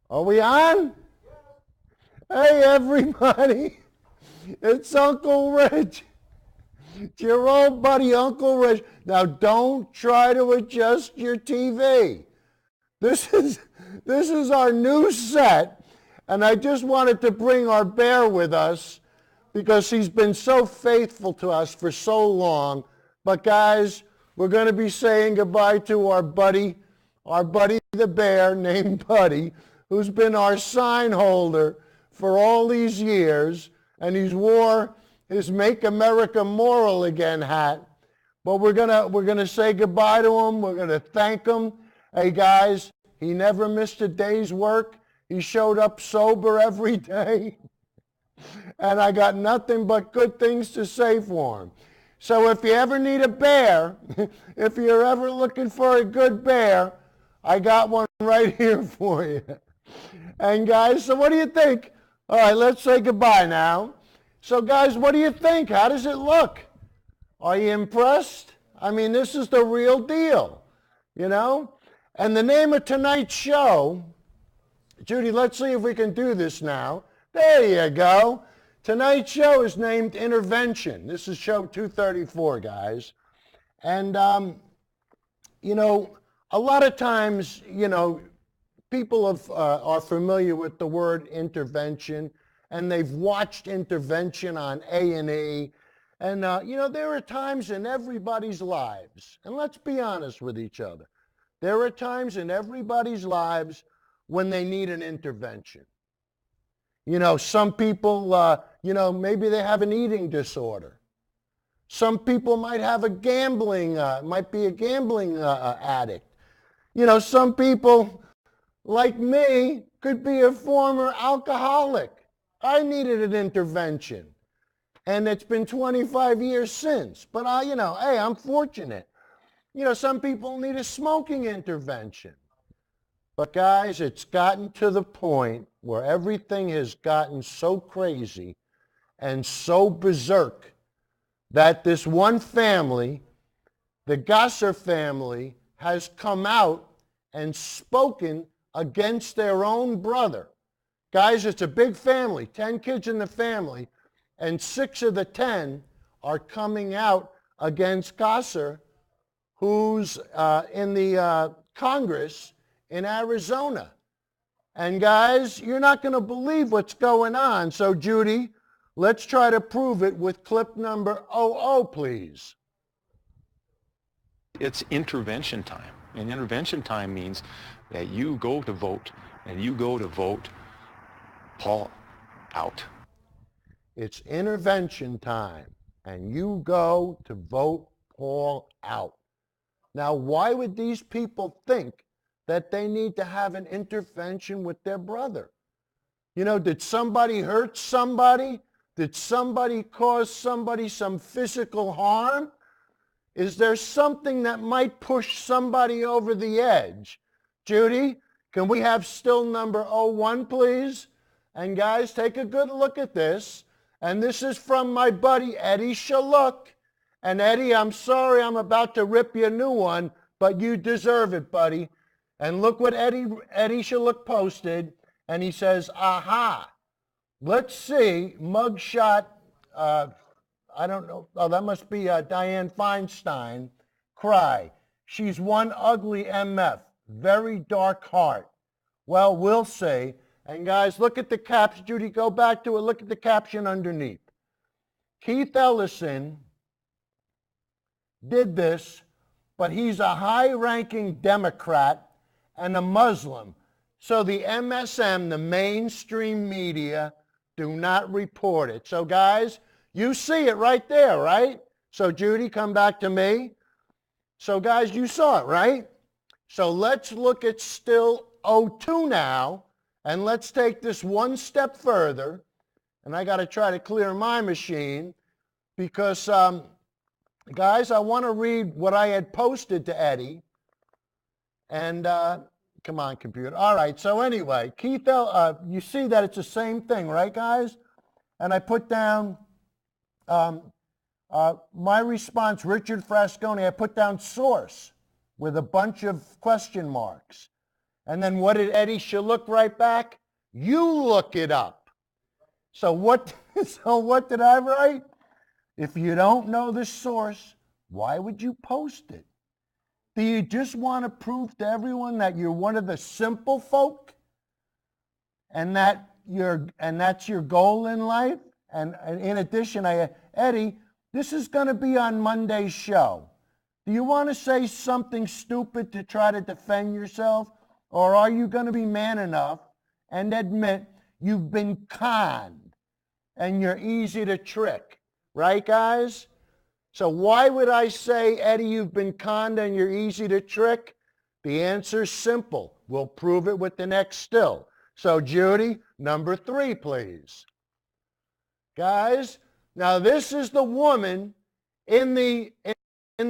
Are we on? Hey, everybody. It's Uncle Rich. It's your old buddy, Uncle Rich. Now, don't try to adjust your TV. This is our new set, and I just wanted to bring our bear with us because he's been so faithful to us for so long. But guys, we're going to be saying goodbye to our buddy the bear named Buddy, who's been our sign holder for all these years, and he's wore his Make America Moral Again hat. But we're gonna say goodbye to him. We're gonna thank him. Hey guys, he never missed a day's work. He showed up sober every day. And I got nothing but good things to say for him. So if you ever need a bear, if you're ever looking for a good bear, I got one right here for you. And guys, so what do you think? All right, let's say goodbye now. So guys, what do you think? How does it look? Are you impressed? I mean, this is the real deal, you know? And the name of tonight's show, Judy, let's see if we can do this now. There you go. Tonight's show is named Intervention. This is show 234, guys. And, you know, a lot of times, you know, people are familiar with the word intervention, and they've watched Intervention on A&E. And, you know, there are times in everybody's lives, and let's be honest with each other, there are times in everybody's lives when they need an intervention. You know, some people, you know, maybe they have an eating disorder. Some people might have a gambling, might be a gambling addict. You know, some people, like me, could be a former alcoholic. I needed an intervention. And it's been 25 years since. But, you know, hey, I'm fortunate. You know, some people need a smoking intervention. But, guys, it's gotten to the point where everything has gotten so crazy and so berserk that this one family, the Gossar family, has come out and spoken against their own brother. Guys, it's a big family, 10 kids in the family, and 6 of the 10 are coming out against Gossar, who's in the Congress in Arizona. And guys, you're not going to believe what's going on. So Judy, let's try to prove it with clip number 00, please. It's intervention time. And intervention time means that you go to vote, and you go to vote Paul out. It's intervention time, and you go to vote Paul out. Now, why would these people think that they need to have an intervention with their brother? You know, did somebody hurt somebody? Did somebody cause somebody some physical harm? Is there something that might push somebody over the edge? Judy, can we have still number 01, please? And guys, take a good look at this. And this is from my buddy Eddie Shaluk. And Eddie, I'm sorry I'm about to rip you a new one, but you deserve it, buddy. And look what Eddie Shaluk posted. And he says, aha, let's see, mugshot, I don't know. Oh, that must be Dianne Feinstein. Cry. She's one ugly MF. Very dark heart. Well, we'll see. And guys, look at the caption. Judy, go back to it. Look at the caption underneath. Keith Ellison did this, but he's a high-ranking Democrat and a Muslim. So the MSM, the mainstream media, do not report it. So guys, you see it right there, right? So Judy, come back to me. So guys, you saw it, right? So let's look at still 02 now, and let's take this one step further. And I got to try to clear my machine because, guys, I want to read what I had posted to Eddie. And come on, computer. All right, so anyway, Keith, you see that it's the same thing, right, guys? And I put down my response, Richard Frasconi, I put down source with a bunch of question marks. And then what did Eddie Shalhoub write back? You look it up. So what did I write? If you don't know the source, why would you post it? Do you just want to prove to everyone that you're one of the simple folk? And that's your goal in life? And in addition, Eddie, this is going to be on Monday's show. Do you want to say something stupid to try to defend yourself? Or are you going to be man enough and admit you've been conned and you're easy to trick? Right, guys? So why would I say, Eddie, you've been conned and you're easy to trick? The answer's simple. We'll prove it with the next still. So Judy, number 3, please. Guys, now this is the woman in the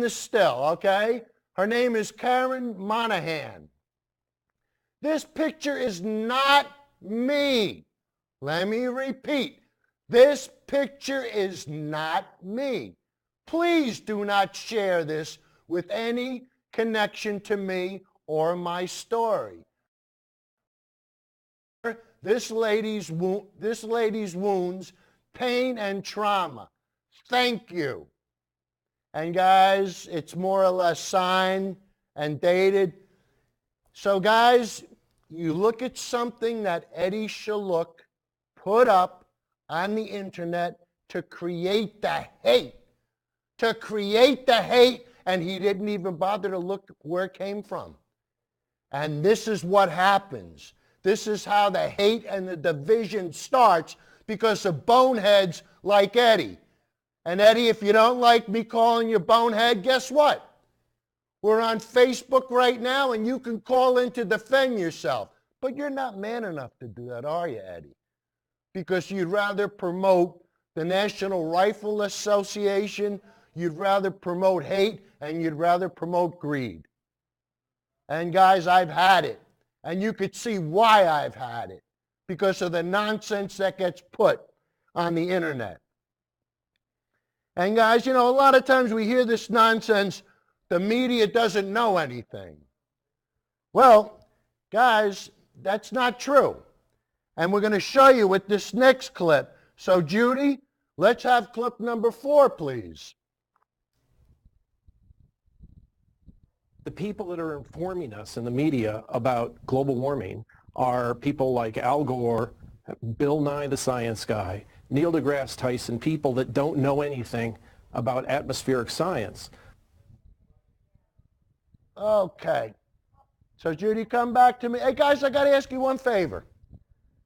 still, okay? Her name is Karen Monahan. This picture is not me. Let me repeat. This picture is not me. Please do not share this with any connection to me or my story. This lady's wounds, pain, and trauma. Thank you. And guys, it's more or less signed and dated. So guys, you look at something that Eddie Shalhoub put up on the internet to create the hate. To create the hate, and he didn't even bother to look where it came from. And this is what happens. This is how the hate and the division starts because of boneheads like Eddie. And Eddie, if you don't like me calling you bonehead, guess what? We're on Facebook right now, and you can call in to defend yourself. But you're not man enough to do that, are you, Eddie? Because you'd rather promote the National Rifle Association, you'd rather promote hate, and you'd rather promote greed. And guys, I've had it. And you could see why I've had it. Because of the nonsense that gets put on the internet. And guys, you know, a lot of times we hear this nonsense, the media doesn't know anything. Well, guys, that's not true. And we're going to show you with this next clip. So Judy, let's have clip number 4, please. The people that are informing us in the media about global warming are people like Al Gore, Bill Nye the Science Guy, Neil deGrasse Tyson, people that don't know anything about atmospheric science. Okay. So Judy, come back to me. Hey guys, I got to ask you one favor.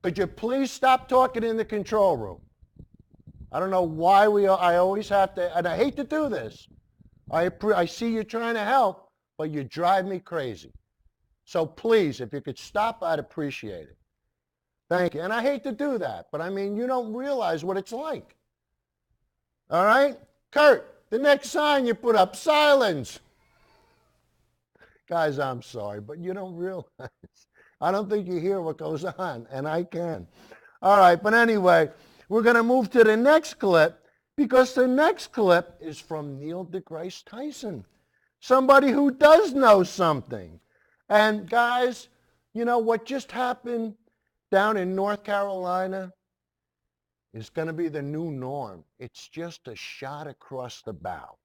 Could you please stop talking in the control room? I don't know why I always have to, and I hate to do this. I see you trying to help, but you drive me crazy. So please, if you could stop, I'd appreciate it. Thank you. And I hate to do that, but I mean, you don't realize what it's like. All right? Kurt, the next sign you put up, silence. Guys, I'm sorry, but you don't realize. I don't think you hear what goes on, and I can. All right, but anyway, we're going to move to the next clip because the next clip is from Neil deGrasse Tyson, somebody who does know something. And guys, you know what just happened down in North Carolina is going to be the new norm. It's just a shot across the bow.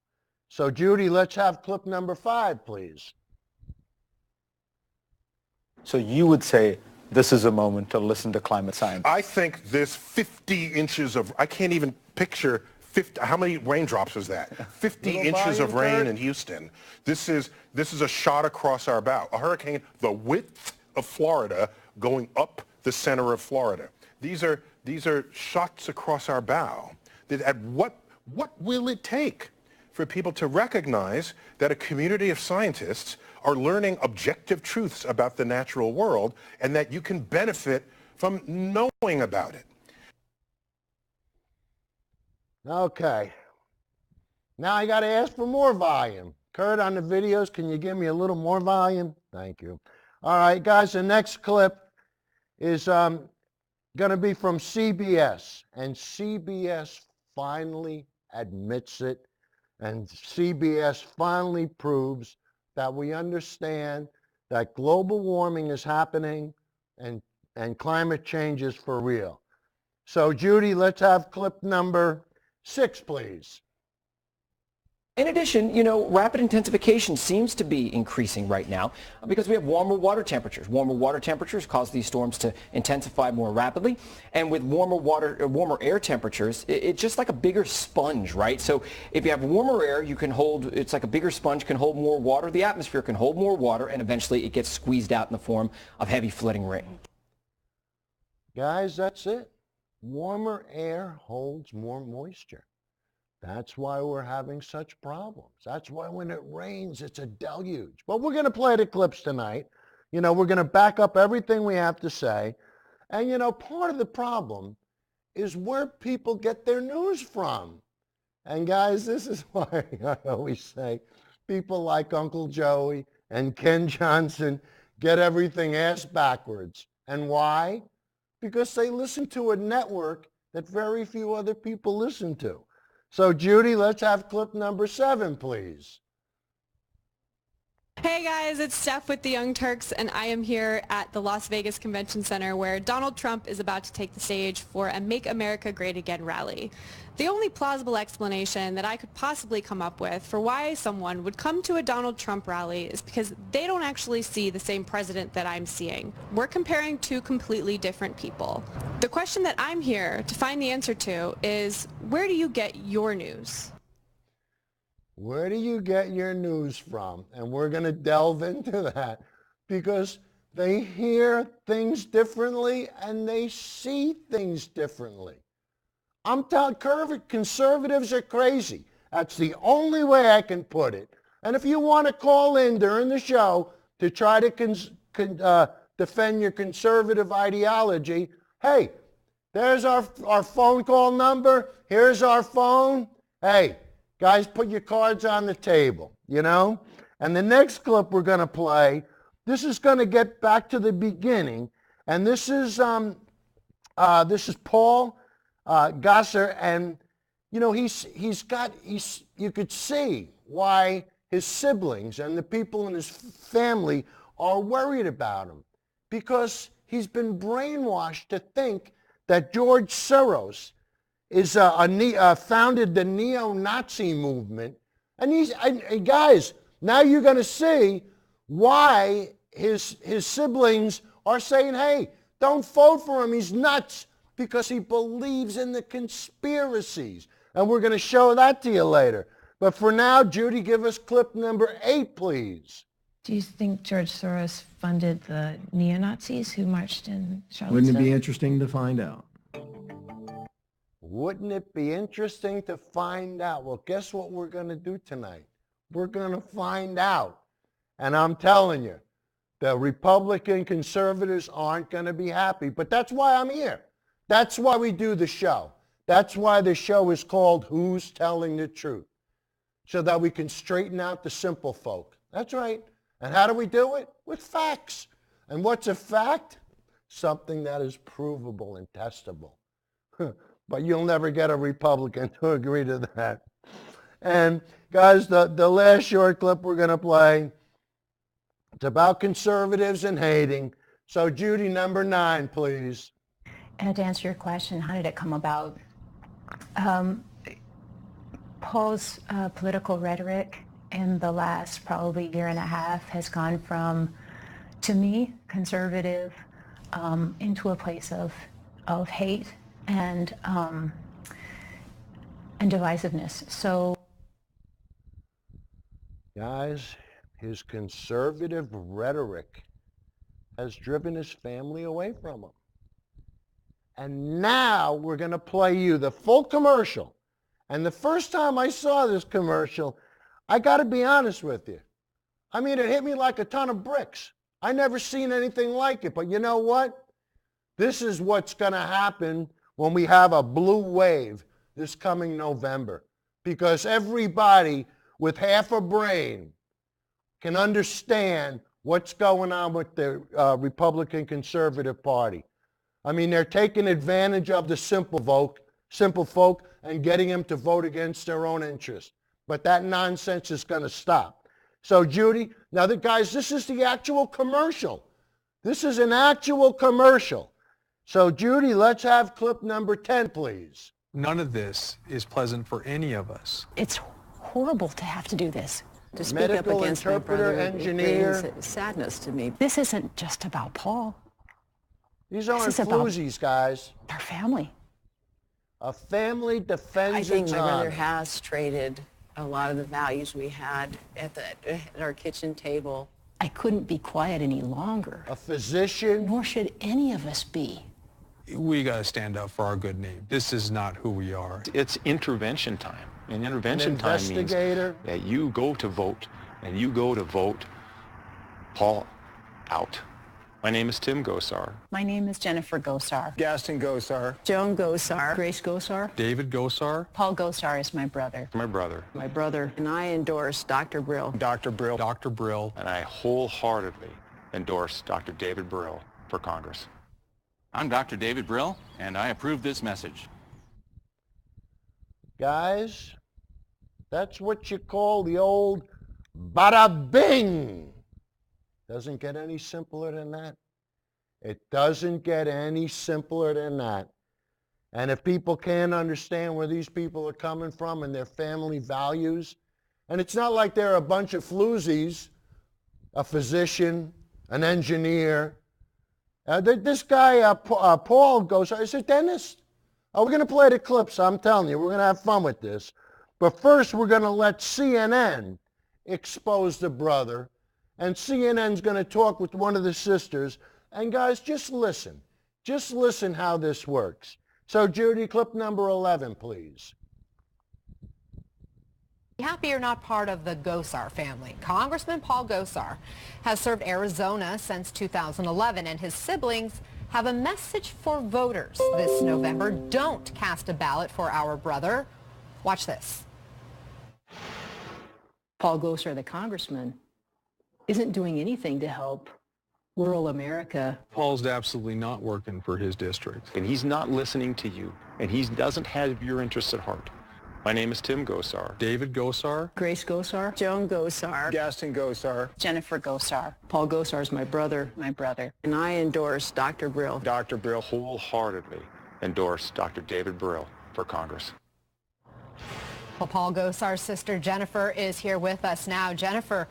So Judy, let's have clip number 5, please. So you would say this is a moment to listen to climate science. I think this 50 inches of, I can't even picture 50, how many raindrops is that? 50 inches of rain in Houston. This is a shot across our bow. A hurricane the width of Florida going up the center of Florida. These are shots across our bow. What will it take for people to recognize that a community of scientists are learning objective truths about the natural world and that you can benefit from knowing about it? Okay. Now I got to ask for more volume. Kurt, on the videos, can you give me a little more volume? Thank you. All right, guys, the next clip is going to be from CBS. And CBS finally admits it. And CBS finally proves that we understand that global warming is happening and climate change is for real. So Judy, let's have clip number 6, please. In addition, rapid intensification seems to be increasing right now because we have warmer water temperatures. Warmer water temperatures cause these storms to intensify more rapidly. And with warmer air temperatures, it's just like a bigger sponge, right? So if you have warmer air, it's like a bigger sponge can hold more water. The atmosphere can hold more water, and eventually it gets squeezed out in the form of heavy flooding rain. Guys, that's it. Warmer air holds more moisture. That's why we're having such problems. That's why when it rains, it's a deluge. But we're going to play the clips tonight. We're going to back up everything we have to say. And, part of the problem is where people get their news from. And guys, this is why I always say people like Uncle Joey and Ken Johnson get everything ass backwards. And why? Because they listen to a network that very few other people listen to. So Judy, let's have clip number 7, please. Hey guys, it's Steph with the Young Turks, and I am here at the Las Vegas Convention Center where Donald Trump is about to take the stage for a Make America Great Again rally. The only plausible explanation that I could possibly come up with for why someone would come to a Donald Trump rally is because they don't actually see the same president that I'm seeing. We're comparing two completely different people. The question that I'm here to find the answer to is, where do you get your news? Where do you get your news from? And we're going to delve into that because they hear things differently and they see things differently. I'm telling conservatives are crazy. That's the only way I can put it. And if you want to call in during the show to try to defend your conservative ideology, hey, there's our phone call number. Here's our phone. Hey, guys, put your cards on the table, And the next clip we're going to play, this is going to get back to the beginning. And this is Paul Gossar, and you could see why his siblings and the people in his family are worried about him, because he's been brainwashed to think that George Soros is founded the neo-Nazi movement, and guys, now you're going to see why his siblings are saying, hey, don't vote for him, he's nuts, because he believes in the conspiracies. And we're going to show that to you later. But for now, Judy, give us clip number 8, please. Do you think George Soros funded the neo-Nazis who marched in Charlottesville? Wouldn't it be interesting to find out? Wouldn't it be interesting to find out? Well, guess what we're going to do tonight? We're going to find out. And I'm telling you, the Republican conservatives aren't going to be happy. But that's why I'm here. That's why we do the show. That's why the show is called Who's Telling the Truth? So that we can straighten out the simple folk. That's right. And how do we do it? With facts. And what's a fact? Something that is provable and testable. But you'll never get a Republican to agree to that. And guys, the last short clip we're going to play, it's about conservatives and hating. So Judy, number 9, please. And to answer your question, how did it come about? Paul's political rhetoric in the last probably year and a half has gone from, to me, conservative, into a place of hate and divisiveness. So, guys, his conservative rhetoric has driven his family away from him. And now we're going to play you the full commercial. And the first time I saw this commercial, I got to be honest with you. I mean, it hit me like a ton of bricks. I never seen anything like it. But you know what? This is what's going to happen when we have a blue wave this coming November. Because everybody with half a brain can understand what's going on with the Republican Conservative Party. I mean, they're taking advantage of the simple folk and getting them to vote against their own interests. But that nonsense is going to stop. So Judy, now guys, this is the actual commercial. This is an actual commercial. So Judy, let's have clip number 10, please. None of this is pleasant for any of us. It's horrible to have to do this. To speak Medical up against my interpreter, brother, engineer. it brings sadness to me. This isn't just about Paul. These aren't This is about floozies, guys. our family. A family defends I think its my brother honor. has traded a lot of the values we had at our kitchen table. I couldn't be quiet any longer. A physician. Nor should any of us be. We got to stand up for our good name. This is not who we are. It's intervention time. And intervention time means investigator. that you go to vote, and you go to vote Paul out. My name is Tim Gossar. My name is Jennifer Gossar. Gaston Gossar. Joan Gossar. Grace Gossar. David Gossar. Paul Gossar is my brother. My brother. My brother. And I endorse Dr. Brill. Dr. Brill. Dr. Brill. And I wholeheartedly endorse Dr. David Brill for Congress. I'm Dr. David Brill, and I approve this message. Guys, that's what you call the old bada bing. Doesn't get any simpler than that. It doesn't get any simpler than that. And if people can't understand where these people are coming from and their family values, and it's not like they're a bunch of floozies, a physician, an engineer. This guy, Paul goes, he's a dentist. We're going to play the clips. I'm telling you, we're going to have fun with this. But first, we're going to let CNN expose the brother. And CNN's going to talk with one of the sisters. And guys, just listen. Just listen how this works. So Judy, clip number 11, please. Happy you're not part of the Gossar family. Congressman Paul Gossar has served Arizona since 2011, and his siblings have a message for voters this November. Don't cast a ballot for our brother. Watch this. Paul Gossar, the congressman, isn't doing anything to help rural America. Paul's absolutely not working for his district. And he's not listening to you, and he doesn't have your interests at heart. My name is Tim Gossar. David Gossar. Grace Gossar. Joan Gossar. Gaston Gossar. Jennifer Gossar. Paul Gossar is my brother. And I endorse Dr. Brill. Dr. Brill wholeheartedly endorse Dr. David Brill for Congress. Well, Paul Gossar's sister Jennifer is here with us now. Jennifer,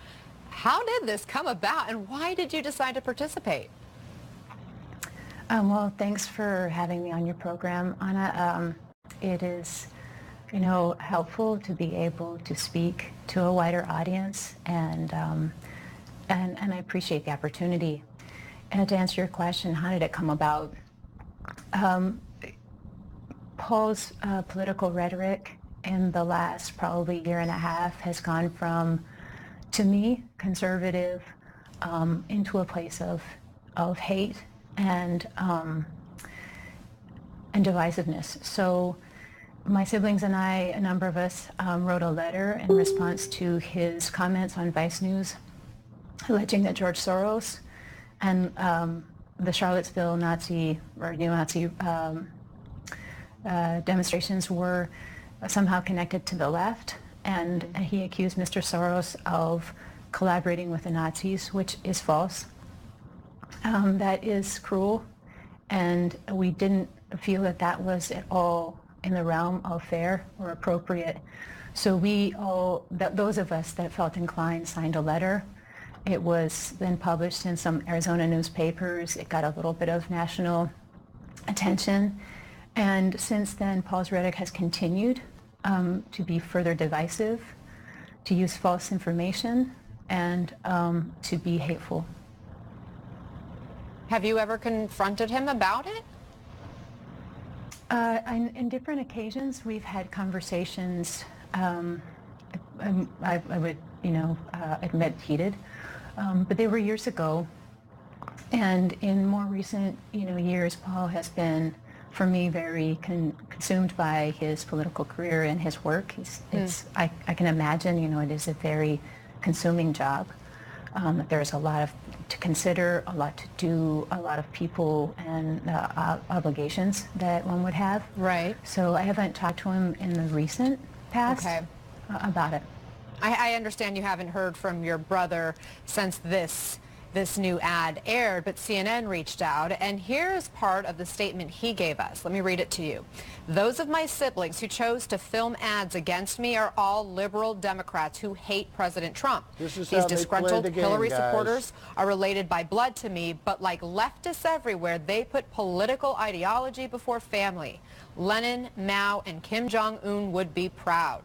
how did this come about, and why did you decide to participate? Well, thanks for having me on your program, Anna. It is, helpful to be able to speak to a wider audience, and I appreciate the opportunity. And to answer your question, how did it come about? Paul's political rhetoric in the last probably year and a half has gone from, to me, conservative, into a place of hate and divisiveness. So my siblings and I, a number of us, wrote a letter in response to his comments on Vice News alleging that George Soros and the Charlottesville Nazi or neo-Nazi demonstrations were somehow connected to the left, and he accused Mr. Soros of collaborating with the Nazis, which is false. That is cruel, and we didn't feel that that was at all in the realm of fair or appropriate. So those of us that felt inclined signed a letter. It was then published in some Arizona newspapers. It got a little bit of national attention. And since then, Paul's rhetoric has continued to be further divisive, to use false information, and to be hateful. Have you ever confronted him about it? In different occasions, we've had conversations, I would, admit heated, but they were years ago. And in more recent, years, Paul has been, for me, very consumed by his political career and his work. I can imagine, it is a very consuming job. There's a lot to consider, a lot to do, a lot of people and obligations that one would have. Right. So I haven't talked to him in the recent past about it. I understand you haven't heard from your brother since this new ad aired, but CNN reached out, and here's part of the statement he gave us. Let me read it to you. Those of my siblings who chose to film ads against me are all liberal Democrats who hate President Trump. These disgruntled Hillary supporters are related by blood to me, but like leftists everywhere, they put political ideology before family. Lenin, Mao, and Kim Jong-un would be proud.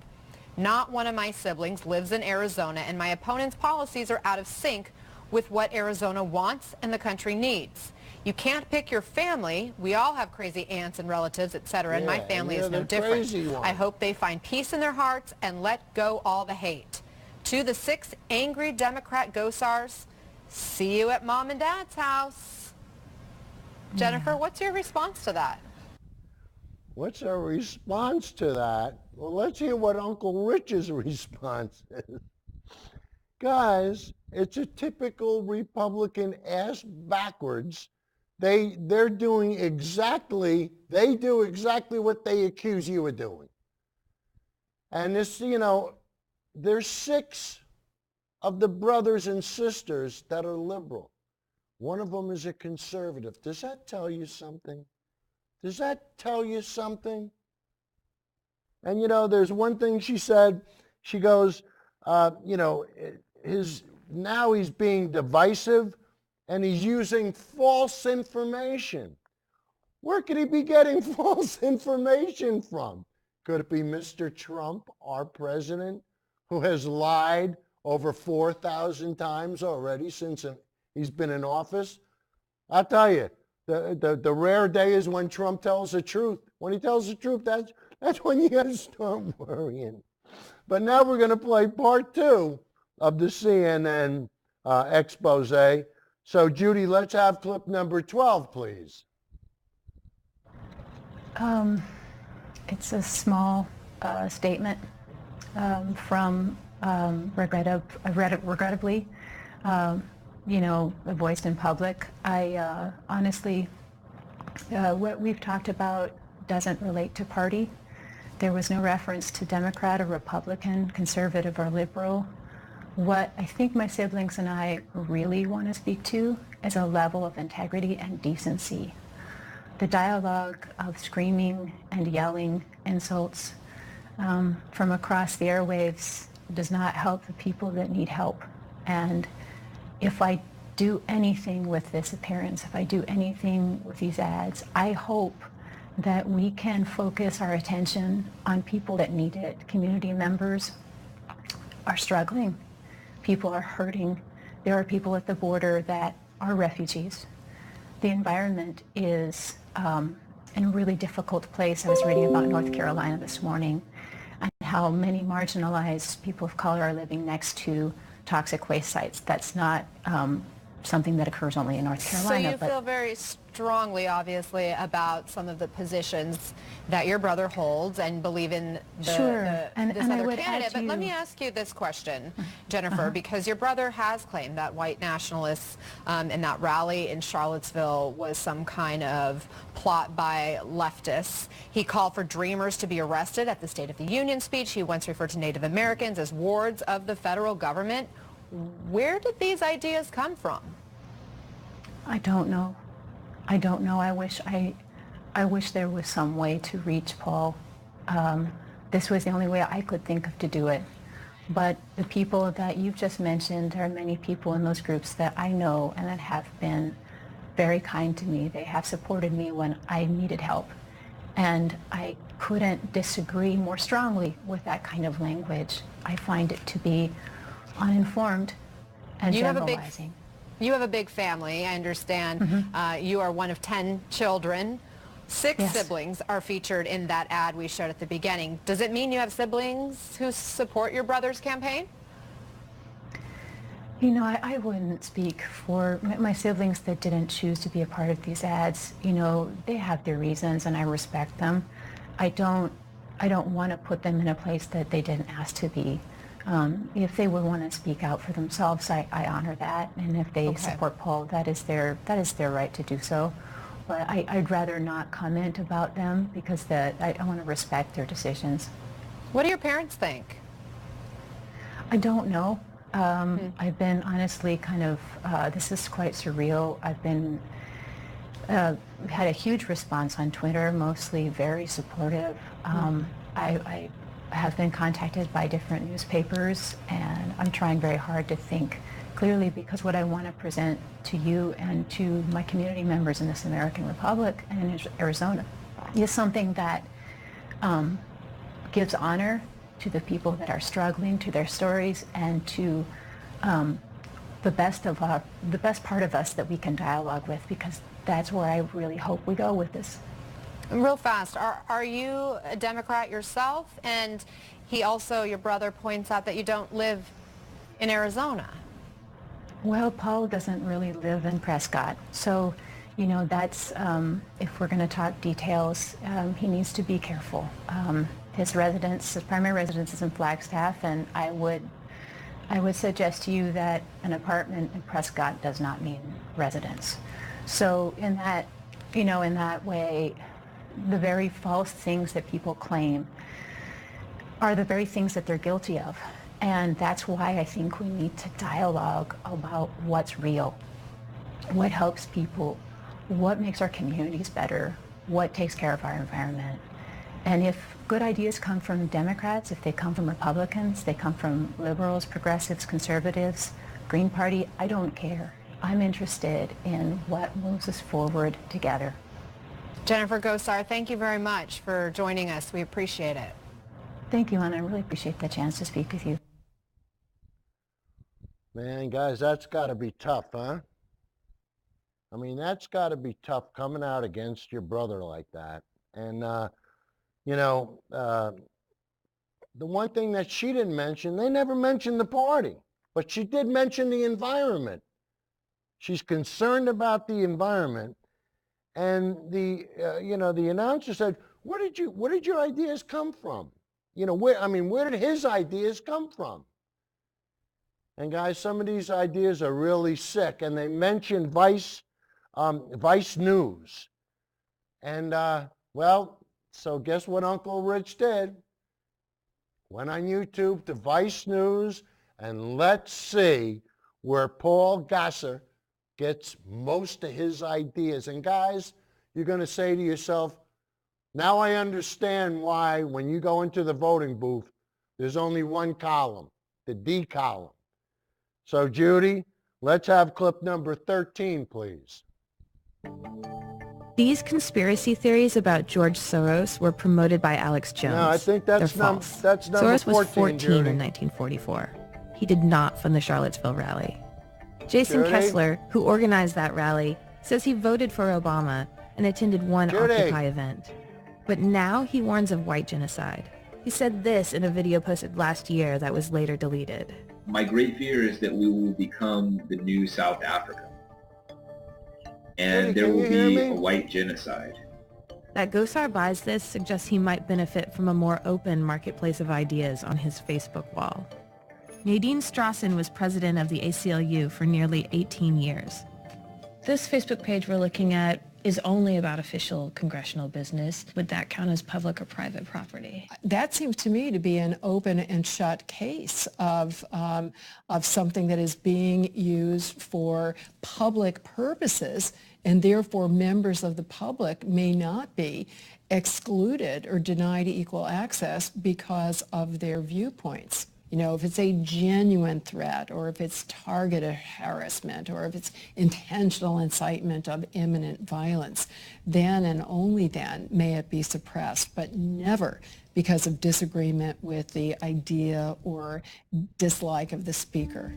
Not one of my siblings lives in Arizona, and my opponent's policies are out of sync with what Arizona wants and the country needs. You can't pick your family. We all have crazy aunts and relatives, etc., and my family is no different. I hope they find peace in their hearts and let go all the hate. To the 6 angry Democrat Gossars, see you at Mom and Dad's house. Jennifer, what's your response to that? What's our response to that? Well, let's hear what Uncle Rich's response is. Guys, it's a typical Republican ass backwards. They do exactly what they accuse you of doing. And this, there's 6 of the brothers and sisters that are liberal. One of them is a conservative. Does that tell you something? Does that tell you something? And there's one thing she said. She goes, now he's being divisive and he's using false information. Where could he be getting false information from? Could it be Mr. Trump, our president, who has lied over 4,000 times already since he's been in office? I'll tell you, the rare day is when Trump tells the truth. When he tells the truth, that's when you got to start worrying. But now we're going to play part 2 of the CNN expose. So, Judy, let's have clip number 12, please. It's a small statement from, regrettably, voiced in public. I honestly, what we've talked about doesn't relate to party. There was no reference to Democrat or Republican, conservative or liberal. What I think my siblings and I really want to speak to is a level of integrity and decency. The dialogue of screaming and yelling insults from across the airwaves does not help the people that need help. And if I do anything with this appearance, if I do anything with these ads, I hope that we can focus our attention on people that need it. Community members are struggling. People are hurting. There are people at the border that are refugees. The environment is in a really difficult place. I was reading about North Carolina this morning and how many marginalized people of color are living next to toxic waste sites. That's not something that occurs only in North Carolina. So you feel very strongly, obviously, about some of the positions that your brother holds and believe in this other candidate. But let me ask you this question, Jennifer, because your brother has claimed that white nationalists and that rally in Charlottesville was some kind of plot by leftists. He called for dreamers to be arrested at the State of the Union speech. He once referred to Native Americans as wards of the federal government. Where did these ideas come from? I don't know. I don't know. I wish there was some way to reach Paul. This was the only way I could think of to do it. But the people that you've just mentioned, there are many people in those groups that I know and that have been very kind to me. They have supported me when I needed help. And I couldn't disagree more strongly with that kind of language. I find it to be uninformed and generalizing. You have a big family, I understand. You are one of 10 children. 6 siblings are featured in that ad we showed at the beginning. Does it mean you have siblings who support your brother's campaign? I wouldn't speak for my siblings that didn't choose to be a part of these ads. They have their reasons and I respect them. I don't want to put them in a place that they didn't ask to be. If they would want to speak out for themselves, I honor that. And if they support Paul, that is their right to do so. But I'd rather not comment about them because I want to respect their decisions. What do your parents think? I don't know. I've been honestly kind of, this is quite surreal. I've been, had a huge response on Twitter, mostly very supportive. I have been contacted by different newspapers, and I'm trying very hard to think clearly, because what I want to present to you and to my community members in this American Republic and in Arizona is something that gives honor to the people that are struggling, to their stories, and to the best part of us that we can dialogue with, because that's where I really hope we go with this. Real fast, are you a Democrat yourself? And he also, your brother, points out that you don't live in Arizona. Well, Paul doesn't really live in Prescott, so you know, that's, if we're going to talk details, he needs to be careful. His primary residence is in Flagstaff, and I would suggest to you that an apartment in Prescott does not mean residence. So in that, you know, in that way, the very false things that people claim are the very things that they're guilty of. And that's why I think we need to dialogue about what's real, what helps people, what makes our communities better, what takes care of our environment. And if good ideas come from Democrats, if they come from Republicans, they come from liberals, progressives, conservatives, Green Party, I don't care. I'm interested in what moves us forward together. Jennifer Gossar, thank you very much for joining us. We appreciate it. Thank you, and I really appreciate the chance to speak with you. Man, guys, that's got to be tough, huh? I mean, that's got to be tough coming out against your brother like that. And, you know, the one thing that she didn't mention, they never mentioned the party, but she did mention the environment. She's concerned about the environment. And the, you know, the announcer said, where did your ideas come from? You know, where did his ideas come from? And guys, some of these ideas are really sick. And they mentioned Vice News. And, well, so guess what Uncle Rich did? Went on YouTube to Vice News, and let's see where Paul Gossar gets most of his ideas. And guys, you're going to say to yourself, now I understand why when you go into the voting booth, there's only one column, the D column. So Judy, let's have clip number 13, please. These conspiracy theories about George Soros were promoted by Alex Jones. No, I think that's number Soros 14, was 14 Judy. in 1944. He did not fund the Charlottesville rally. Jason Judy? Kessler, who organized that rally, says he voted for Obama and attended one Judy? Occupy event. But now he warns of white genocide. He said this in a video posted last year that was later deleted. My great fear is that we will become the new South Africa. And there will be a white genocide. That Gossar buys this suggests he might benefit from a more open marketplace of ideas on his Facebook wall. Nadine Strawson was president of the ACLU for nearly 18 years. This Facebook page we're looking at is only about official congressional business. Would that count as public or private property? That seems to me to be an open and shut case of something that is being used for public purposes, and therefore members of the public may not be excluded or denied equal access because of their viewpoints. You know, if it's a genuine threat, or if it's targeted harassment, or if it's intentional incitement of imminent violence, then and only then may it be suppressed, but never because of disagreement with the idea or dislike of the speaker.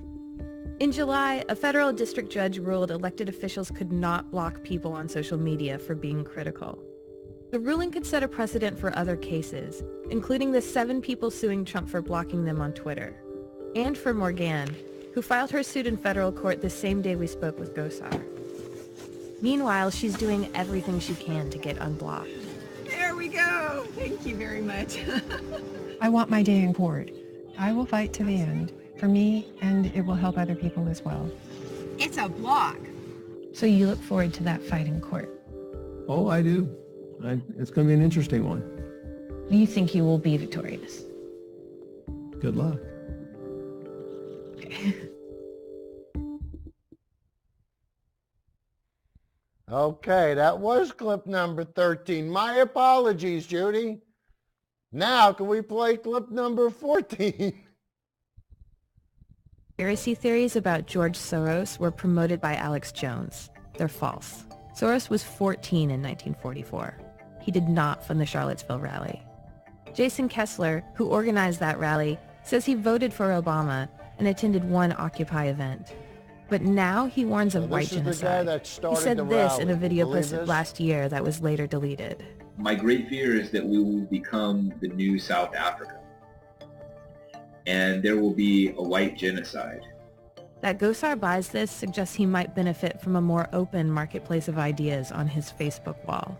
In July, a federal district judge ruled elected officials could not block people on social media for being critical. The ruling could set a precedent for other cases, including the 7 people suing Trump for blocking them on Twitter, and for Morgan, who filed her suit in federal court the same day we spoke with Gossar. Meanwhile, she's doing everything she can to get unblocked. There we go. Thank you very much. I want my day in court. I will fight to the end for me, and it will help other people as well. It's a block. So you look forward to that fight in court? Oh, I do. It's going to be an interesting one. Do you think you will be victorious? Good luck. Okay, that was clip number 13. My apologies, Judy. Now, can we play clip number 14? Conspiracy theories about George Soros were promoted by Alex Jones. They're false. Soros was 14 in 1944. He did not fund the Charlottesville rally. Jason Kessler, who organized that rally, says he voted for Obama and attended one Occupy event. But now he warns of white genocide. He said this in a video posted last year that was later deleted. My great fear is that we will become the new South Africa, and there will be a white genocide. That Gossar buys this suggests he might benefit from a more open marketplace of ideas on his Facebook wall.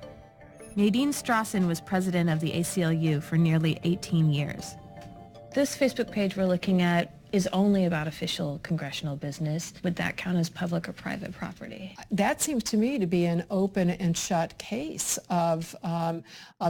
Nadine Strawson was president of the ACLU for nearly 18 years. This Facebook page we're looking at is only about official congressional business. Would that count as public or private property? That seems to me to be an open and shut case of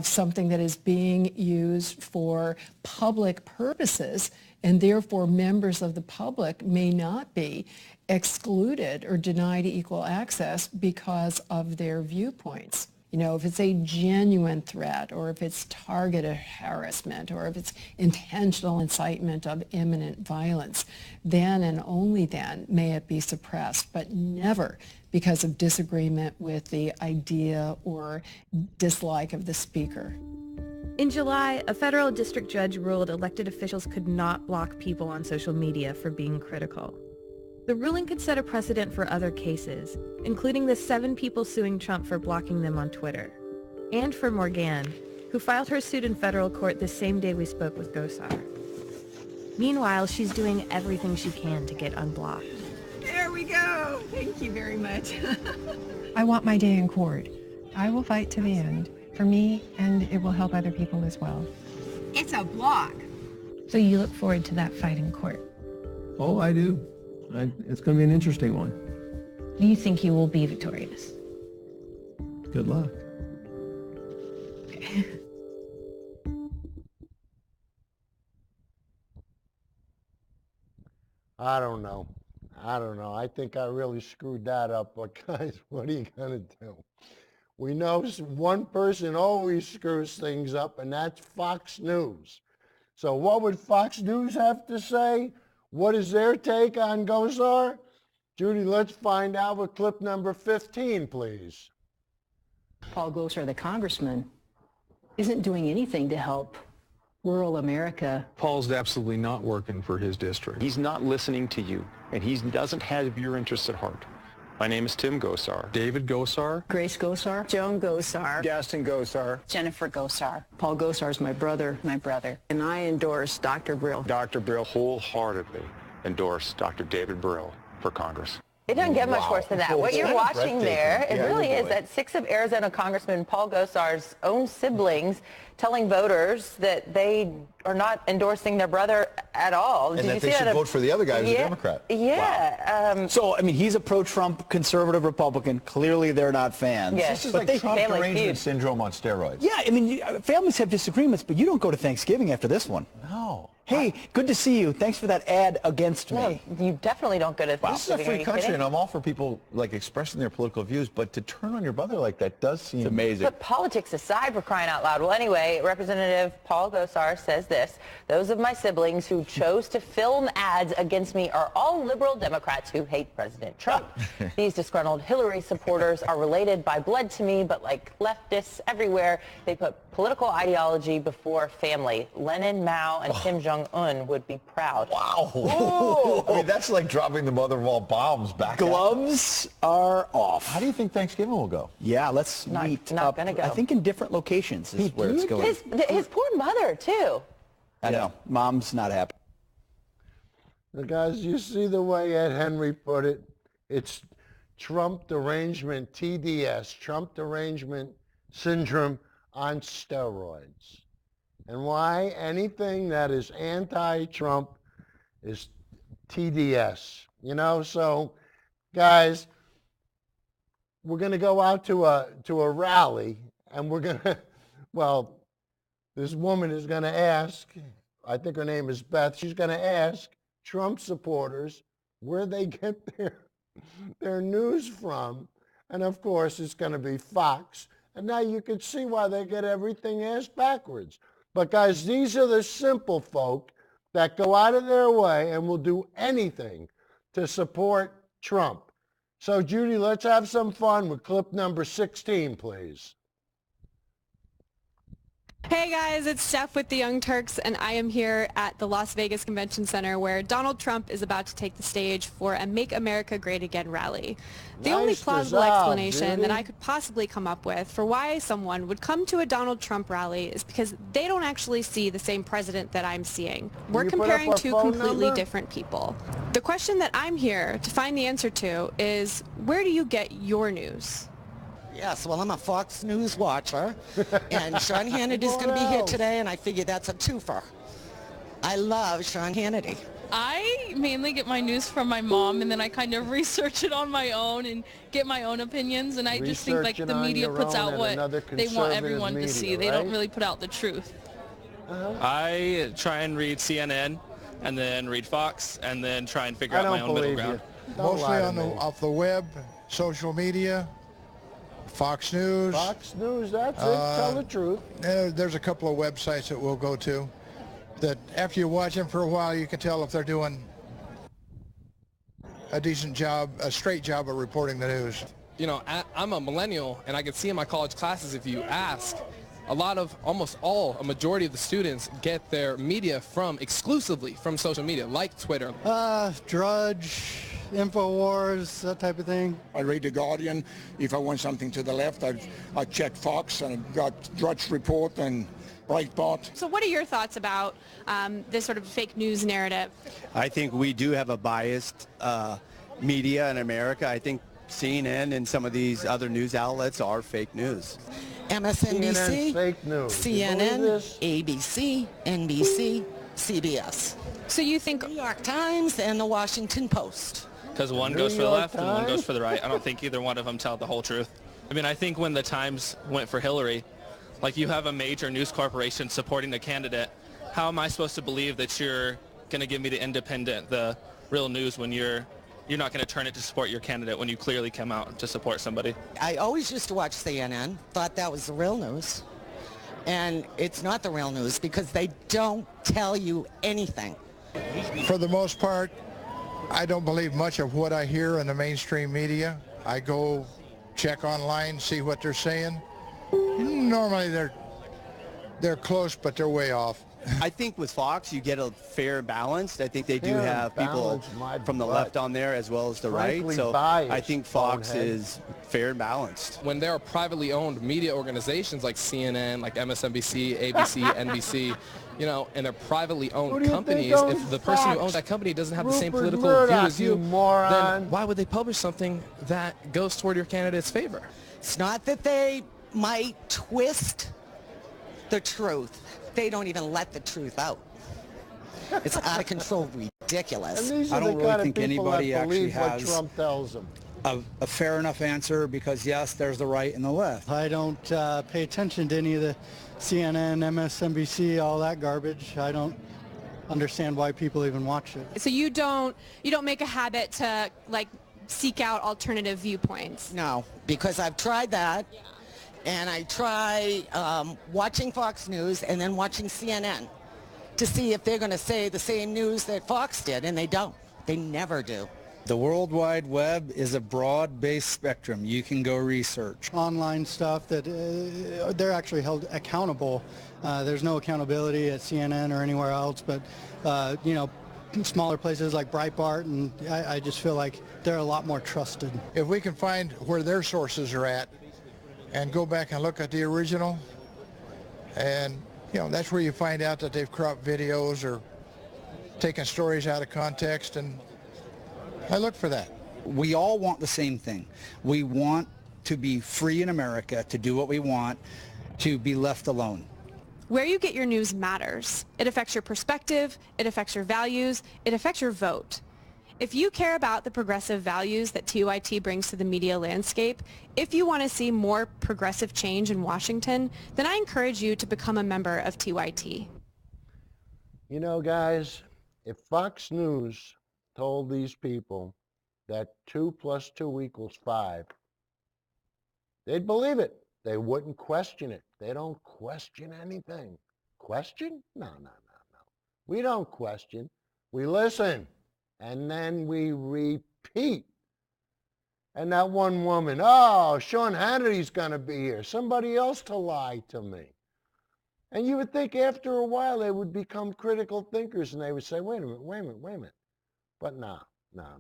something that is being used for public purposes, and therefore members of the public may not be excluded or denied equal access because of their viewpoints. You know, if it's a genuine threat, or if it's targeted harassment, or if it's intentional incitement of imminent violence, then and only then may it be suppressed, but never because of disagreement with the idea or dislike of the speaker. In July, a federal district judge ruled elected officials could not block people on social media for being critical. The ruling could set a precedent for other cases, including the 7 people suing Trump for blocking them on Twitter, and for Morgan, who filed her suit in federal court the same day we spoke with Gossar. Meanwhile, she's doing everything she can to get unblocked. There we go. Thank you very much. I want my day in court. I will fight to the end for me, and it will help other people as well. It's a block. So you look forward to that fight in court? Oh, I do. It's going to be an interesting one. Do you think you will be victorious? Good luck. I don't know. I think I really screwed that up. But guys, what are you going to do? We know one person always screws things up, and that's Fox News. So what would Fox News have to say? What is their take on Gossar? Judy, let's find out with clip number 15, please. Paul Gossar, the congressman, isn't doing anything to help rural America. Paul's absolutely not working for his district. He's not listening to you, and he doesn't have your interests at heart. My name is Tim Gossar. David Gossar. Grace Gossar. Joan Gossar. Gaston Gossar. Jennifer Gossar. Paul Gossar is my brother. And I endorse Dr. Brill. Dr. Brill wholeheartedly endorsed Dr. David Brill for Congress. It doesn't get much worse than that. What you're watching there, it really is that 6 of Arizona Congressman Paul Gossar's own siblings telling voters that they are not endorsing their brother at all. And that they should vote for the other guy who's a Democrat. Yeah. Wow. So, I mean, he's a pro-Trump conservative Republican. Clearly, they're not fans. Yes. This is But like Trump family derangement feud. syndrome on steroids. Yeah, I mean, families have disagreements, but you don't go to Thanksgiving after this one. No. Hey, good to see you. Thanks for that ad against me. No, you definitely don't go to This is a Thanksgiving. Are free you country, kidding? and I'm all for people like expressing their political views, but to turn on your brother like that does seem amazing. But politics aside, for crying out loud. Well, anyway, Representative Paul Gossar says this: those of my siblings who chose to film ads against me are all liberal Democrats who hate President Trump. These disgruntled Hillary supporters are related by blood to me, but like leftists everywhere, they put political ideology before family. Lenin, Mao, and Kim Jong-un would be proud. Wow. I mean, that's like dropping the mother of all bombs back. Gloves are off. How do you think Thanksgiving will go? Yeah, let's meet not up. gonna go. I think in different locations is where it's going. His poor mother, too. I know. Mom's not happy. Now, guys, you see the way Ed Henry put it? It's Trump derangement, TDS, Trump derangement syndrome on steroids. And why anything that is anti-Trump is TDS, you know? So, guys, we're going to go out to a rally, and we're going to, well, this woman is going to ask, I think her name is Beth, she's going to ask Trump supporters where they get their news from And of course, it's going to be Fox. And now you can see why they get everything ass backwards. But guys, these are the simple folk that go out of their way and will do anything to support Trump. So Judy, let's have some fun with clip number 16, please. Hey guys, it's Steph with the Young Turks, and I am here at the Las Vegas Convention Center where Donald Trump is about to take the stage for a Make America Great Again rally. The only plausible explanation that I could possibly come up with for why someone would come to a Donald Trump rally is because they don't actually see the same president that I'm seeing. We're comparing two completely different people. The question that I'm here to find the answer to is, where do you get your news? Yes, well, I'm a Fox News watcher, and Sean Hannity's going to be here today, and I figure that's a twofer. I love Sean Hannity. I mainly get my news from my mom, and then I kind of research it on my own and get my own opinions, and I just think like the media puts out what they want everyone to see. They don't really put out the truth. I try and read CNN, and then read Fox, and then try and figure out my own middle ground. Mostly off the web, social media. Fox News. Fox News, that's it. Tell the truth. There's a couple of websites that we'll go to that after you watch them for a while, you can tell if they're doing a decent job, a straight job of reporting the news. You know, I'm a millennial, and I can see in my college classes, if you ask, a majority of the students get their media exclusively from social media, like Twitter. Drudge, InfoWars, that type of thing. I read The Guardian. If I want something to the left, I check Fox, and I've got Drudge Report and Breitbart. So what are your thoughts about this sort of fake news narrative? I think we do have a biased media in America. I think CNN and some of these other news outlets are fake news. MSNBC, fake news. CNN, ABC, NBC, CBS. So you think New York Times and the Washington Post. Because one goes for the left and one goes for the right. I don't think either one of them tell the whole truth. I mean, I think when the Times went for Hillary, like you have a major news corporation supporting the candidate, how am I supposed to believe that you're going to give me the independent, the real news when you're not going to turn it to support your candidate when you clearly come out to support somebody? I always used to watch CNN, thought that was the real news. And it's not the real news because they don't tell you anything. For the most part, I don't believe much of what I hear in the mainstream media. I go check online, see what they're saying. Normally they're close, but they're way off. I think with Fox, you get a fair balance. I think they do have people from the left on there as well as the right. So I think Fox is fair and balanced. When there are privately owned media organizations like CNN, like MSNBC, ABC, NBC, you know, and they're privately owned companies, if the person who owns that company doesn't have the same political view as you, then why would they publish something that goes toward your candidate's favor? It's not that they might twist the truth. They don't even let the truth out. It's out of control, ridiculous. And these are I don't the really kind think of people anybody that actually believe what has Trump tells them. a fair enough answer because, yes, there's the right and the left. I don't pay attention to any of the CNN, MSNBC, all that garbage. I don't understand why people even watch it. So you don't make a habit to like seek out alternative viewpoints? No, because I've tried that. Yeah. And I try watching Fox News and then watching CNN to see if they're going to say the same news that Fox did, and they don't. They never do. The World Wide Web is a broad-based spectrum. You can go research. Online stuff that they're actually held accountable. There's no accountability at CNN or anywhere else, but, you know, smaller places like Breitbart, and I just feel like they're a lot more trusted. If we can find where their sources are at, and go back and look at the original, and you know that's where you find out that they've cropped videos or taken stories out of context, and I look for that. We all want the same thing. We want to be free in America, to do what we want, to be left alone. Where you get your news matters. It affects your perspective, it affects your values, it affects your vote. If you care about the progressive values that TYT brings to the media landscape, if you want to see more progressive change in Washington, then I encourage you to become a member of TYT. You know, guys, if Fox News told these people that 2 + 2 = 5, they'd believe it. They wouldn't question it. They don't question anything. Question? No. We don't question. We listen, and then we repeat. And that one woman, oh, Sean Hannity's going to be here. Somebody else to lie to me. And you would think after a while they would become critical thinkers and they would say, wait a minute. But no,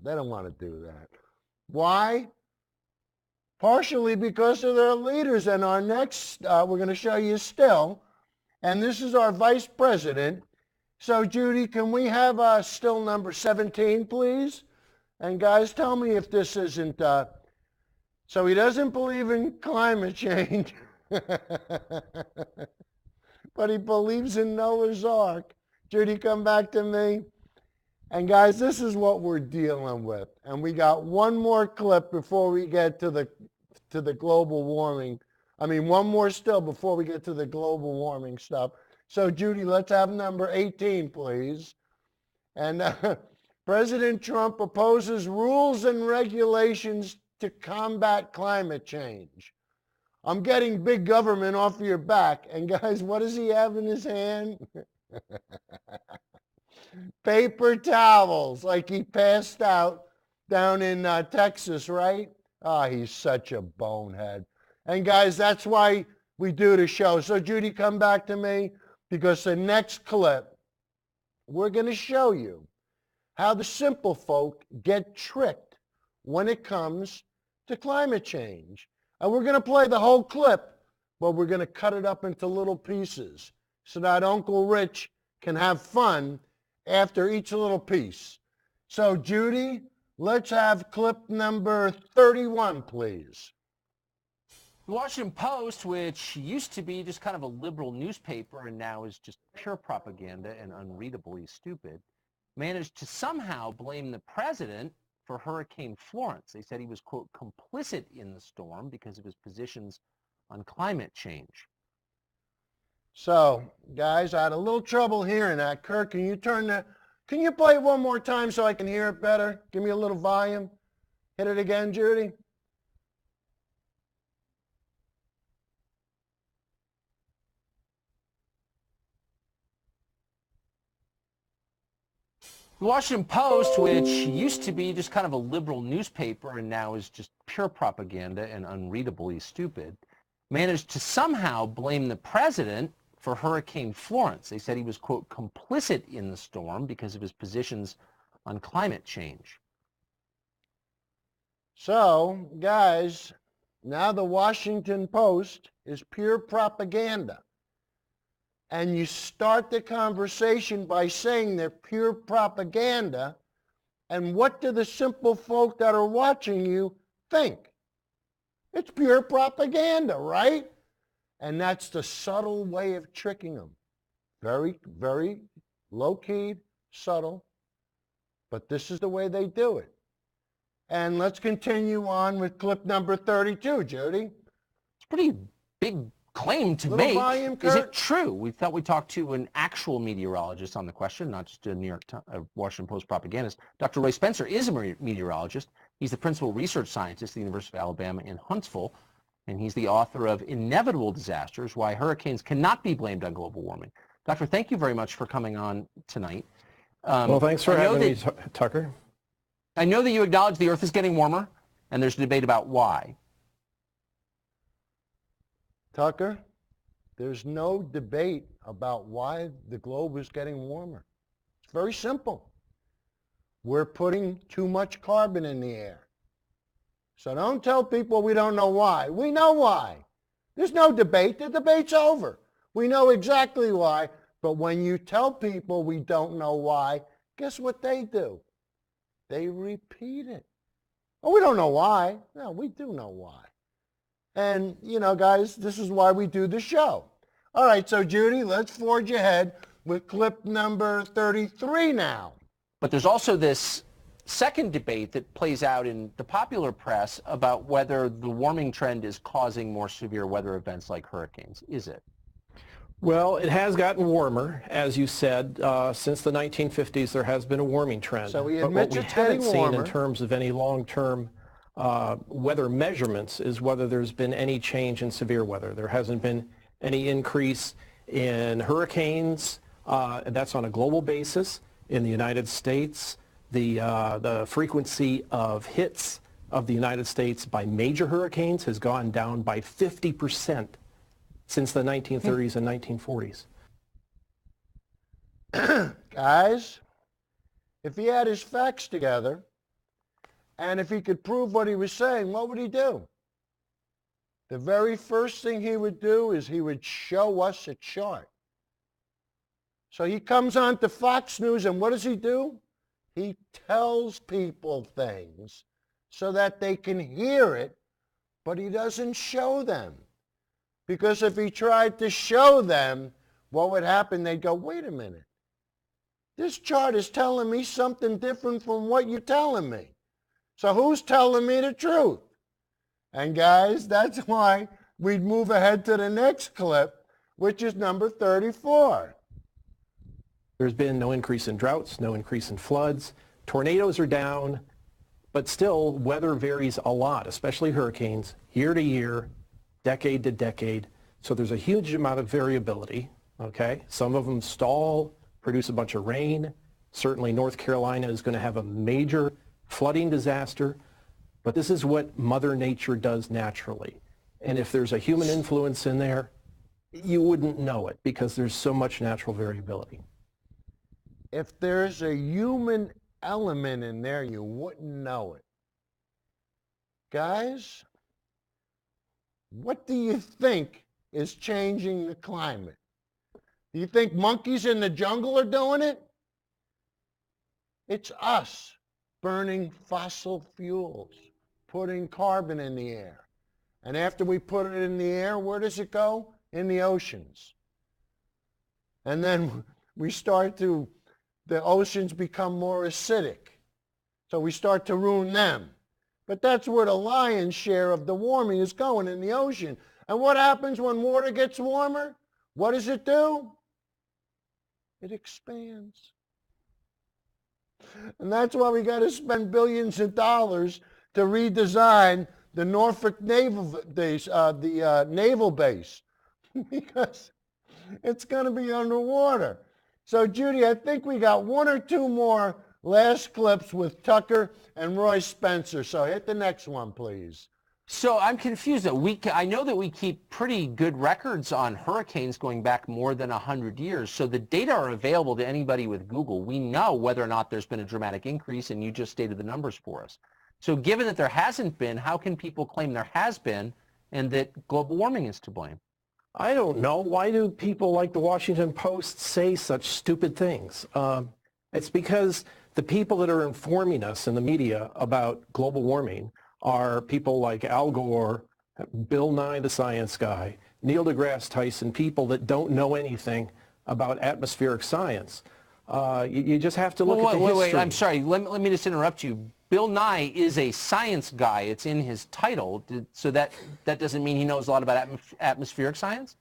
they don't want to do that. Why? Partially because of their leaders. And our next, we're going to show you still, and this is our vice president. So Judy, can we have still number 17, please? And guys, tell me if this isn't, so he doesn't believe in climate change, but he believes in Noah's Ark. Judy, come back to me. And guys, this is what we're dealing with. And we got one more clip before we get to the global warming. I mean, one more still before we get to the global warming stuff. So Judy, let's have number 18, please. And President Trump opposes rules and regulations to combat climate change. I'm getting big government off your back. And guys, what does he have in his hand? Paper towels, like he passed out down in Texas, right? Oh, he's such a bonehead. And guys, that's why we do the show. So Judy, come back to me, because the next clip, we're going to show you how the simple folk get tricked when it comes to climate change. And we're going to play the whole clip, but we're going to cut it up into little pieces so that Uncle Rich can have fun after each little piece. So Judy, let's have clip number 31, please. The Washington Post, which used to be just kind of a liberal newspaper and now is just pure propaganda and unreadably stupid, managed to somehow blame the president for Hurricane Florence. They said he was, quote, complicit in the storm because of his positions on climate change. So, guys, I had a little trouble hearing that. Kirk, can you play it one more time so I can hear it better? Give me a little volume. Hit it again, Judy. The Washington Post, which used to be just kind of a liberal newspaper and now is just pure propaganda and unreadably stupid, managed to somehow blame the president for Hurricane Florence. They said he was, quote, complicit in the storm because of his positions on climate change. So, guys, now the Washington Post is pure propaganda. And you start the conversation by saying they're pure propaganda. And what do the simple folk that are watching you think? It's pure propaganda, right? And that's the subtle way of tricking them. Very, very low-keyed, subtle. But this is the way they do it. And let's continue on with clip number 32, Judy. It's a pretty big claim to make. Volume, is it true? We thought we talked to an actual meteorologist on the question, not just a Washington Post propagandist. Dr. Ray Spencer is a meteorologist. He's the principal research scientist at the University of Alabama in Huntsville, and he's the author of Inevitable Disasters, Why Hurricanes Cannot Be Blamed on Global Warming. Doctor, thank you very much for coming on tonight. Well, thanks for having me, Tucker. I know that you acknowledge the Earth is getting warmer, and there's a debate about why. Tucker, there's no debate about why the globe is getting warmer. It's very simple. We're putting too much carbon in the air. So don't tell people we don't know why. We know why. There's no debate. The debate's over. We know exactly why. But when you tell people we don't know why, guess what they do? They repeat it. Oh, we don't know why. No, we do know why. And, you know, guys, this is why we do the show. All right, so Judy, let's forge ahead with clip number 33 now. But there's also this second debate that plays out in the popular press about whether the warming trend is causing more severe weather events like hurricanes. Is it? Well, it has gotten warmer, as you said. Since the 1950s, there has been a warming trend. So we but admit what we it's getting haven't seen warmer. in terms of any long-term weather measurements is whether there's been any change in severe weather. There hasn't been any increase in hurricanes. That's on a global basis. In the United States, the frequency of hits of the United States by major hurricanes has gone down by 50% since the 1930s and 1940s. Guys, if he had his facts together, and if he could prove what he was saying, what would he do? The very first thing he would do is he would show us a chart. So he comes on to Fox News, and what does he do? He tells people things so that they can hear it, but he doesn't show them. Because if he tried to show them, what would happen? They'd go, wait a minute. This chart is telling me something different from what you're telling me. So who's telling me the truth? And guys, that's why we'd move ahead to the next clip, which is number 34. There's been no increase in droughts, no increase in floods. Tornadoes are down, but still weather varies a lot, especially hurricanes, year to year, decade to decade. So there's a huge amount of variability, okay? Some of them stall, produce a bunch of rain. Certainly North Carolina is going to have a major flooding disaster, but this is what Mother Nature does naturally. And if there's a human influence in there, you wouldn't know it because there's so much natural variability. If there's a human element in there, you wouldn't know it. Guys, what do you think is changing the climate? Do you think monkeys in the jungle are doing it? It's us burning fossil fuels, putting carbon in the air. And after we put it in the air, where does it go? In the oceans. And then the oceans become more acidic. So we start to ruin them. But that's where the lion's share of the warming is going, in the ocean. And what happens when water gets warmer? What does it do? It expands. And that's why we got to spend billions of dollars to redesign the Norfolk Naval Base, naval base, because it's going to be underwater. So, Judy, I think we got one or two more last clips with Tucker and Roy Spencer. So hit the next one, please. So I'm confused. I know that we keep pretty good records on hurricanes going back more than 100 years. So the data are available to anybody with Google. We know whether or not there's been a dramatic increase, and you just stated the numbers for us. So given that there hasn't been, how can people claim there has been and that global warming is to blame? I don't know. Why do people like the Washington Post say such stupid things? It's because the people that are informing us in the media about global warming are people like Al Gore, Bill Nye the Science Guy, Neil deGrasse Tyson, people that don't know anything about atmospheric science. You just have to look at the history. Wait, I'm sorry. Let me just interrupt you. Bill Nye is a science guy. It's in his title. So that doesn't mean he knows a lot about atmospheric science?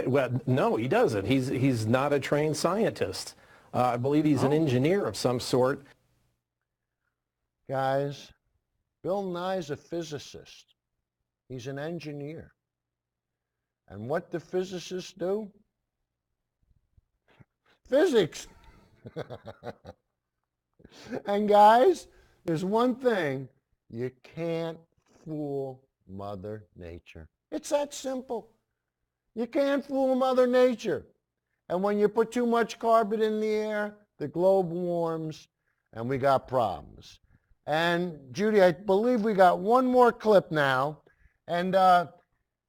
Well, no, he doesn't. He's not a trained scientist. I believe he's an engineer of some sort. Guys, Bill Nye's a physicist. He's an engineer. And what do physicists do? Physics. And guys, there's one thing, you can't fool Mother Nature. It's that simple. You can't fool Mother Nature. And when you put too much carbon in the air, the globe warms and we got problems. And Judy, I believe we got one more clip now. And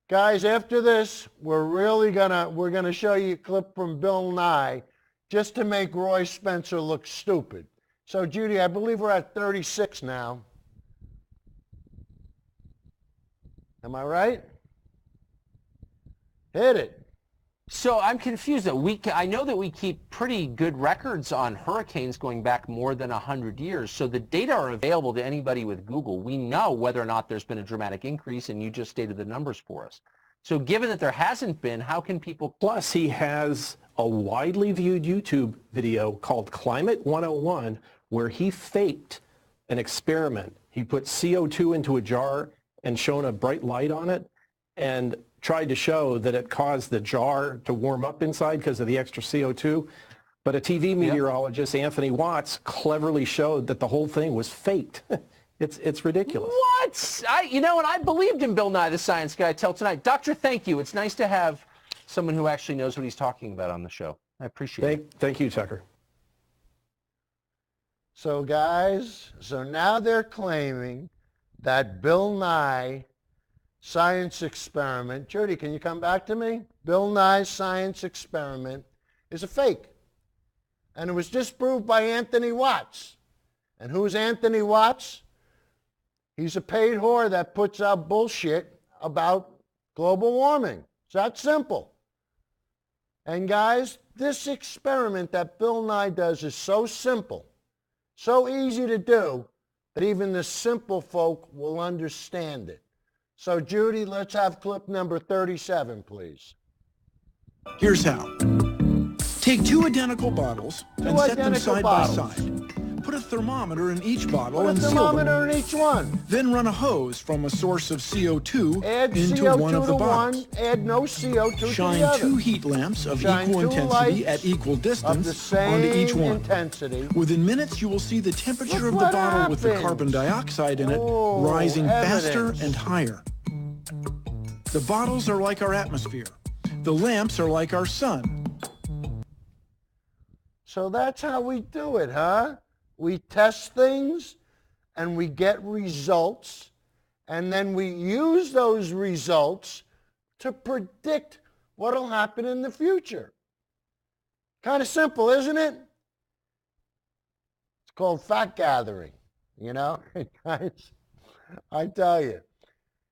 guys, after this, we're gonna show you a clip from Bill Nye just to make Roy Spencer look stupid. So Judy, I believe we're at 36 now. Am I right? Hit it. So I'm confused. I know that we keep pretty good records on hurricanes going back more than 100 years. So the data are available to anybody with Google. We know whether or not there's been a dramatic increase, and you just stated the numbers for us. So given that there hasn't been, how can people... Plus, he has a widely viewed YouTube video called Climate 101, where he faked an experiment. He put CO2 into a jar and shone a bright light on it and tried to show that it caused the jar to warm up inside because of the extra CO2. But a TV meteorologist, Anthony Watts, cleverly showed that the whole thing was faked. It's ridiculous. What? You know, and I believed in Bill Nye the Science Guy till tonight. Doctor, thank you. It's nice to have someone who actually knows what he's talking about on the show. I appreciate it. Thank you, Tucker. So guys, so now they're claiming that Bill Nye science experiment, Judy, can you come back to me? Bill Nye's science experiment is a fake. And it was disproved by Anthony Watts. And who's Anthony Watts? He's a paid whore that puts out bullshit about global warming. It's that simple. And guys, this experiment that Bill Nye does is so simple, so easy to do, that even the simple folk will understand it. So Judy, let's have clip number 37, please. Here's how. Take two identical bottles and set them side by side. Put a thermometer in each bottle and seal them. Put a thermometer in each one. Then run a hose from a source of CO2 into CO2 one of the bottles. Add no CO2 to the other. Shine two heat lamps of equal intensity at equal distance onto each one. Within minutes, you will see the temperature of the bottle with the carbon dioxide in it rising faster and higher. The bottles are like our atmosphere. The lamps are like our sun. So that's how we do it, huh? We test things and we get results, and then we use those results to predict what will happen in the future. Kind of simple, isn't it? It's called fact gathering, you know? Guys, I tell you,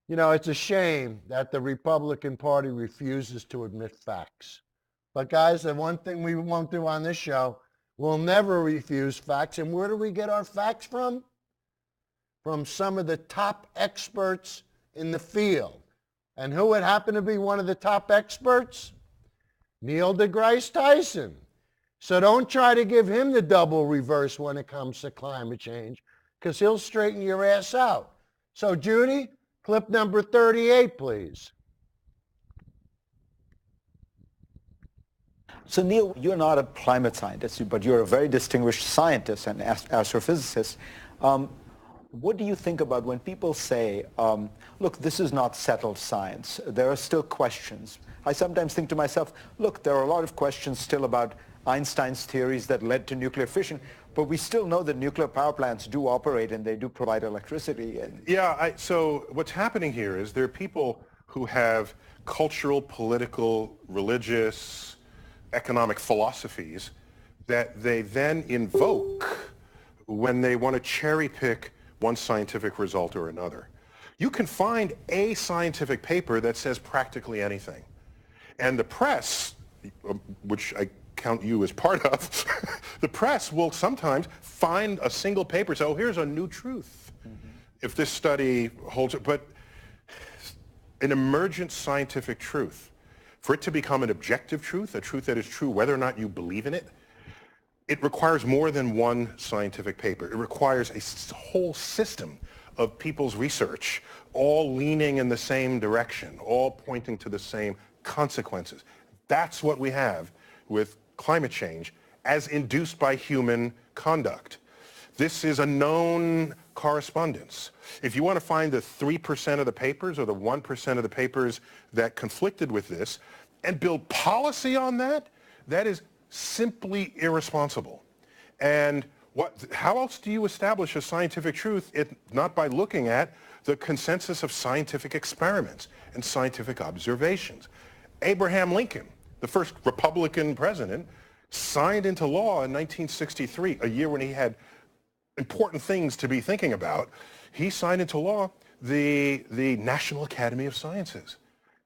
it's a shame that the Republican Party refuses to admit facts. But guys, the one thing we won't do on this show, we'll never refuse facts. And where do we get our facts from? From some of the top experts in the field. And who would happen to be one of the top experts? Neil deGrasse Tyson. So don't try to give him the double reverse when it comes to climate change, because he'll straighten your ass out. So Judy, clip number 38, please. So Neil, you're not a climate scientist, but you're a very distinguished scientist and astrophysicist. What do you think about when people say, look, this is not settled science. There are still questions. I sometimes think to myself, look, there are a lot of questions still about Einstein's theories that led to nuclear fission, but we still know that nuclear power plants do operate and they do provide electricity. So what's happening here is there are people who have cultural, political, religious, economic philosophies that they then invoke when they want to cherry pick one scientific result or another. You can find a scientific paper that says practically anything. And the press, which I count you as part of, the press will sometimes find a single paper and say, oh, here's a new truth. If this study holds it, but an emergent scientific truth, for it to become an objective truth, a truth that is true whether or not you believe in it, it requires more than one scientific paper. It requires a whole system of people's research, all leaning in the same direction, all pointing to the same consequences. That's what we have with climate change as induced by human conduct. This is a known correspondence. If you want to find the 3% of the papers or the 1% of the papers that conflicted with this and build policy on that, that is simply irresponsible. And how else do you establish a scientific truth? Not by looking at the consensus of scientific experiments and scientific observations. Abraham Lincoln, the first Republican president, signed into law in 1963, a year when he had important things to be thinking about. He signed into law the National Academy of Sciences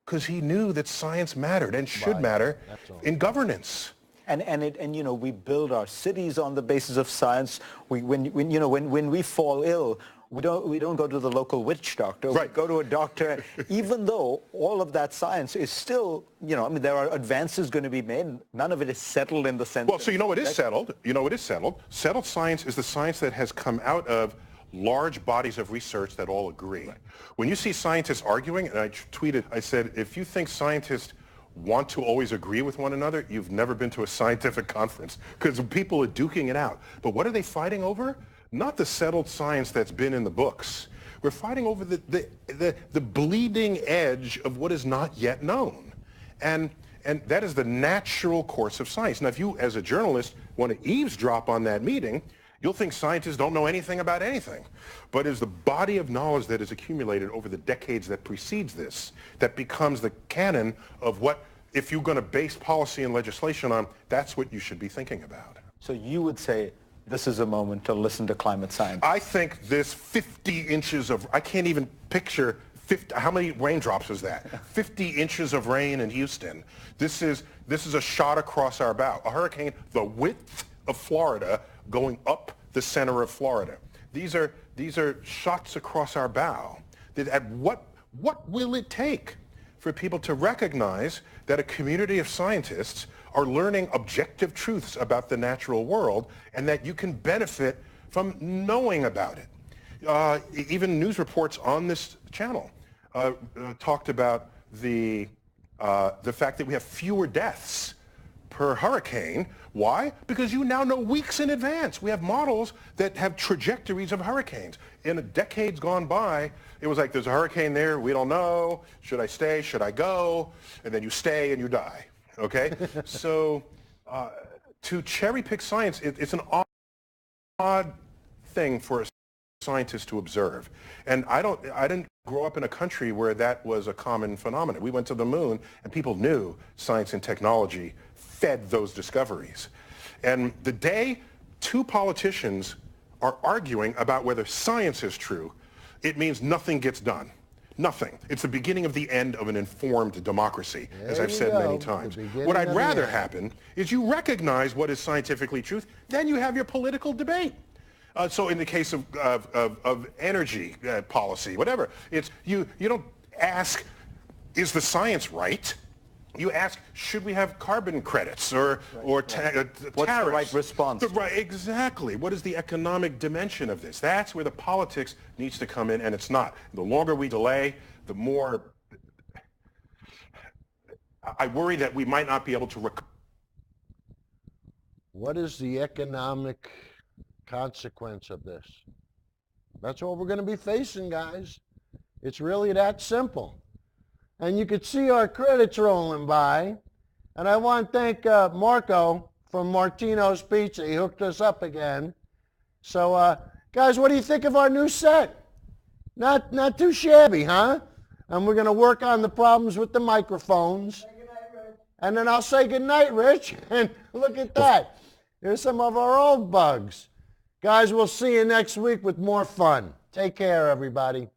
because he knew that science mattered and should matter in governance. And you know, we build our cities on the basis of science. When we fall ill, we don't go to the local witch doctor. We go to a doctor, even though all of that science is still, I mean, there are advances going to be made. None of it is settled in the sense. Well, so you know what is settled? You know what is settled? Settled science is the science that has come out of large bodies of research that all agree. Right. When you see scientists arguing, and I tweeted, I said, if you think scientists want to always agree with one another, you've never been to a scientific conference, because people are duking it out. But what are they fighting over? Not the settled science that's been in the books. We're fighting over the bleeding edge of what is not yet known. And that is the natural course of science. Now, if you, as a journalist, want to eavesdrop on that meeting, you'll think scientists don't know anything about anything. But it's the body of knowledge that is accumulated over the decades that precedes this that becomes the canon of what, if you're going to base policy and legislation on, that's what you should be thinking about. So you would say this is a moment to listen to climate science? I think this 50 inches of, I can't even picture 50, how many raindrops is that? 50 inches of rain in Houston. This is a shot across our bow. A hurricane the width of Florida going up the center of Florida. These are shots across our bow. What will it take for people to recognize that a community of scientists are learning objective truths about the natural world and that you can benefit from knowing about it? Even news reports on this channel talked about the fact that we have fewer deaths per hurricane. Why? Because you now know weeks in advance. We have models that have trajectories of hurricanes. In the decades gone by, it was like, there's a hurricane there, we don't know, should I stay, should I go? And then you stay and you die, okay? So to cherry pick science, it's an odd thing for a scientist to observe. And I didn't grow up in a country where that was a common phenomenon. We went to the moon and people knew science and technology fed those discoveries. And the day two politicians are arguing about whether science is true, it means nothing gets done. Nothing. It's the beginning of the end of an informed democracy, as I've said many times. What I'd rather happen is you recognize what is scientifically truth, then you have your political debate. So in the case of energy policy, whatever, it's you don't ask, is the science right? You ask, should we have carbon credits or tariffs? What's the right response? Exactly. What is the economic dimension of this? That's where the politics needs to come in, and it's not. The longer we delay, the more I worry that we might not be able to. What is the economic consequence of this? That's what we're going to be facing, guys. It's really that simple. And you could see our credits rolling by. And I want to thank Marco from Martino's Pizza. He hooked us up again. So, guys, what do you think of our new set? Not too shabby, huh? And we're going to work on the problems with the microphones. And then I'll say goodnight, Rich. And look at that. Here's some of our old bugs. Guys, we'll see you next week with more fun. Take care, everybody.